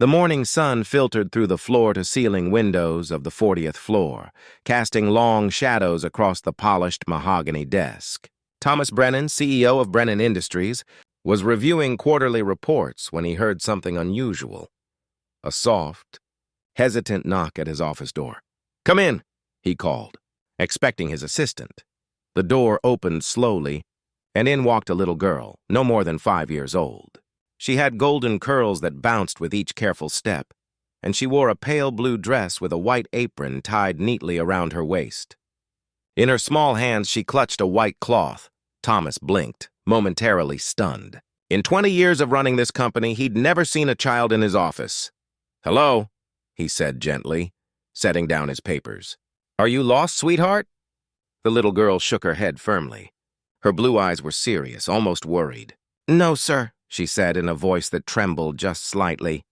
The morning sun filtered through the floor-to-ceiling windows of the 40th floor, casting long shadows across the polished mahogany desk. Thomas Brennan, CEO of Brennan Industries, was reviewing quarterly reports when he heard something unusual. A soft, hesitant knock at his office door. "Come in," he called, expecting his assistant. The door opened slowly, and in walked a little girl, no more than 5 years old. She had golden curls that bounced with each careful step, and she wore a pale blue dress with a white apron tied neatly around her waist. In her small hands, she clutched a white cloth. Thomas blinked, momentarily stunned. In 20 years of running this company, he'd never seen a child in his office. "Hello," he said gently, setting down his papers. "Are you lost, sweetheart?" The little girl shook her head firmly. Her blue eyes were serious, almost worried. "No, sir," she said in a voice that trembled just slightly.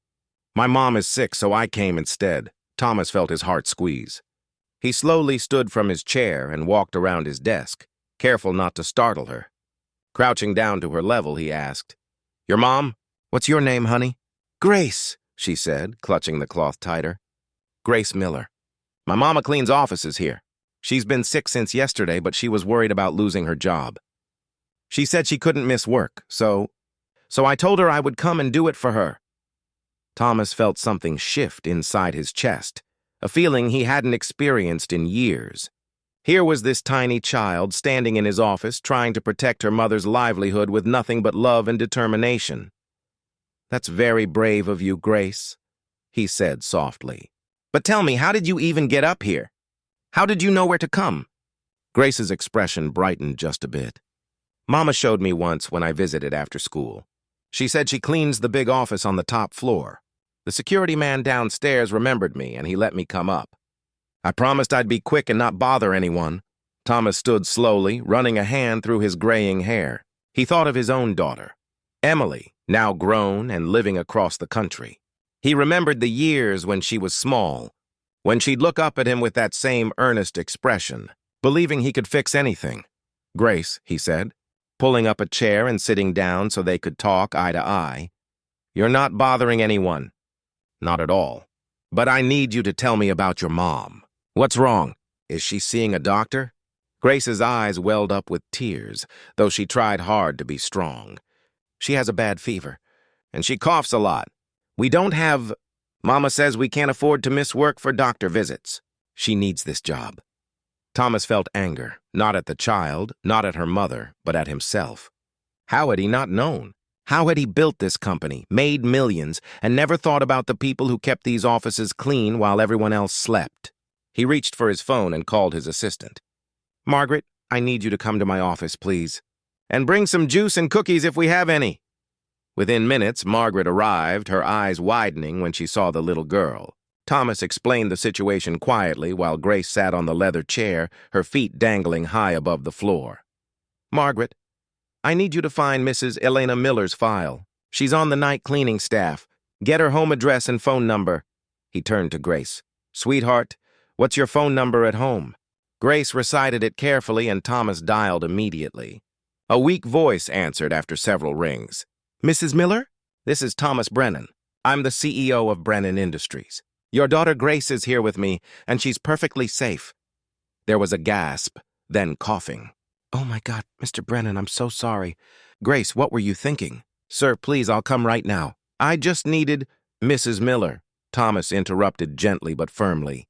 "My mom is sick, so I came instead." Thomas felt his heart squeeze. He slowly stood from his chair and walked around his desk, careful not to startle her. Crouching down to her level, he asked, "Your mom? What's your name, honey?" "Grace," she said, clutching the cloth tighter. "Grace Miller. My mama cleans offices here. She's been sick since yesterday, but she was worried about losing her job. She said she couldn't miss work, so I told her I would come and do it for her." Thomas felt something shift inside his chest, a feeling he hadn't experienced in years. Here was this tiny child standing in his office trying to protect her mother's livelihood with nothing but love and determination. "That's very brave of you, Grace," he said softly. "But tell me, how did you even get up here? How did you know where to come?" Grace's expression brightened just a bit. "Mama showed me once when I visited after school. She said she cleans the big office on the top floor. The security man downstairs remembered me, and he let me come up. I promised I'd be quick and not bother anyone." Thomas stood slowly, running a hand through his graying hair. He thought of his own daughter, Emily, now grown and living across the country. He remembered the years when she was small, when she'd look up at him with that same earnest expression, believing he could fix anything. "Grace," he said, pulling up a chair and sitting down so they could talk eye to eye, "you're not bothering anyone. Not at all. But I need you to tell me about your mom. What's wrong? Is she seeing a doctor?" Grace's eyes welled up with tears, though she tried hard to be strong. "She has a bad fever, and she coughs a lot. We don't have... Mama says we can't afford to miss work for doctor visits. She needs this job." Thomas felt anger, not at the child, not at her mother, but at himself. How had he not known? How had he built this company, made millions, and never thought about the people who kept these offices clean while everyone else slept? He reached for his phone and called his assistant. "Margaret, I need you to come to my office, please. And bring some juice and cookies if we have any." Within minutes, Margaret arrived, her eyes widening when she saw the little girl. Thomas explained the situation quietly while Grace sat on the leather chair, her feet dangling high above the floor. "Margaret, I need you to find Mrs. Elena Miller's file. She's on the night cleaning staff. Get her home address and phone number." He turned to Grace. "Sweetheart, what's your phone number at home?" Grace recited it carefully, and Thomas dialed immediately. A weak voice answered after several rings. "Mrs. Miller? This is Thomas Brennan. I'm the CEO of Brennan Industries. Your daughter Grace is here with me, and she's perfectly safe." There was a gasp, then coughing. "Oh my God, Mr. Brennan, I'm so sorry. Grace, what were you thinking?" "Sir, please, I'll come right now. I just needed..." "Mrs. Miller," Thomas interrupted gently but firmly.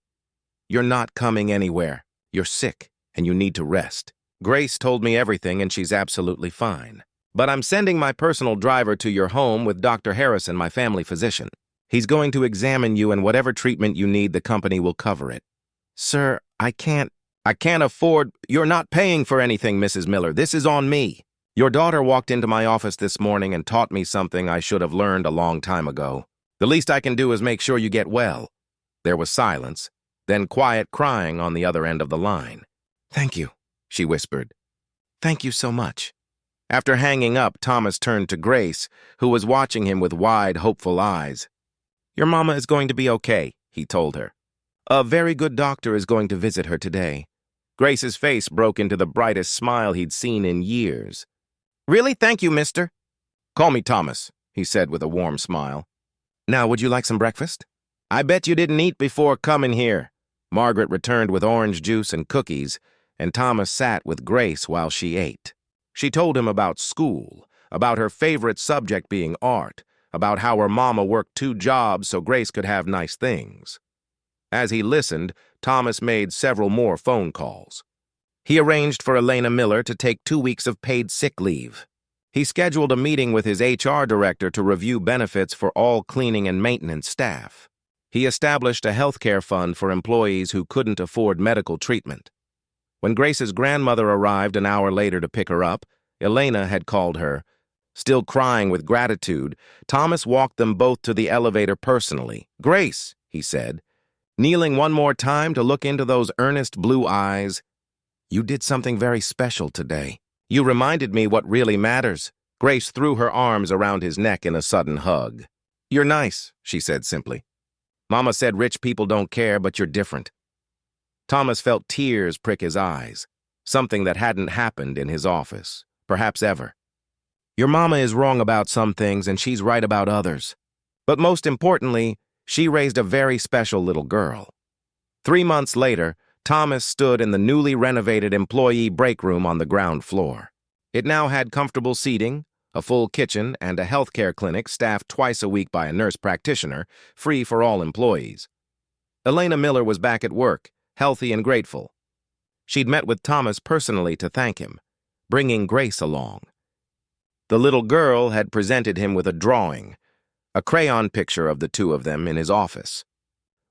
"You're not coming anywhere. You're sick, and you need to rest. Grace told me everything, and she's absolutely fine. But I'm sending my personal driver to your home with Dr. Harrison, my family physician. He's going to examine you, and whatever treatment you need, the company will cover it." "Sir, I can't afford..." "You're not paying for anything, Mrs. Miller. This is on me. Your daughter walked into my office this morning and taught me something I should have learned a long time ago. The least I can do is make sure you get well." There was silence, then quiet crying on the other end of the line. "Thank you," she whispered. "Thank you so much." After hanging up, Thomas turned to Grace, who was watching him with wide, hopeful eyes. "Your mama is going to be okay," he told her. "A very good doctor is going to visit her today." Grace's face broke into the brightest smile he'd seen in years. "Really? Thank you, mister." "Call me Thomas," he said with a warm smile. Now, would you like some breakfast? I bet you didn't eat before coming here. Margaret returned with orange juice and cookies, and Thomas sat with Grace while she ate. She told him about school, about her favorite subject being art, about how her mama worked 2 jobs so Grace could have nice things. As he listened, Thomas made several more phone calls. He arranged for Elena Miller to take 2 weeks of paid sick leave. He scheduled a meeting with his HR director to review benefits for all cleaning and maintenance staff. He established a healthcare fund for employees who couldn't afford medical treatment. When Grace's grandmother arrived an hour later to pick her up, Elena had called her. Still crying with gratitude, Thomas walked them both to the elevator personally. "Grace," he said, kneeling one more time to look into those earnest blue eyes, "you did something very special today. You reminded me what really matters." Grace threw her arms around his neck in a sudden hug. "You're nice," she said simply. "Mama said rich people don't care, but you're different." Thomas felt tears prick his eyes, something that hadn't happened in his office, perhaps ever. "Your mama is wrong about some things and she's right about others. But most importantly, she raised a very special little girl." 3 months later, Thomas stood in the newly renovated employee break room on the ground floor. It now had comfortable seating, a full kitchen, and a healthcare clinic staffed twice a week by a nurse practitioner, free for all employees. Elena Miller was back at work, healthy and grateful. She'd met with Thomas personally to thank him, bringing Grace along. The little girl had presented him with a drawing, a crayon picture of the 2 of them in his office,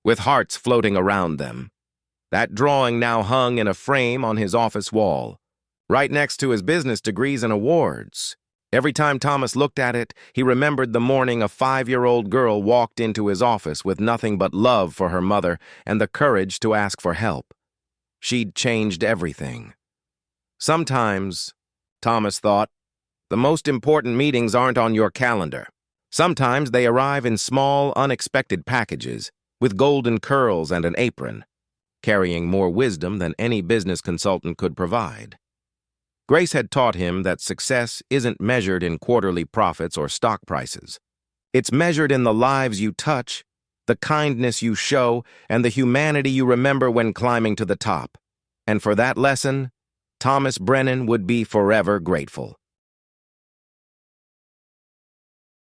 with hearts floating around them. That drawing now hung in a frame on his office wall, right next to his business degrees and awards. Every time Thomas looked at it, he remembered the morning a 5-year-old girl walked into his office with nothing but love for her mother and the courage to ask for help. She'd changed everything. Sometimes, Thomas thought, the most important meetings aren't on your calendar. Sometimes they arrive in small, unexpected packages, with golden curls and an apron, carrying more wisdom than any business consultant could provide. Grace had taught him that success isn't measured in quarterly profits or stock prices. It's measured in the lives you touch, the kindness you show, and the humanity you remember when climbing to the top. And for that lesson, Thomas Brennan would be forever grateful.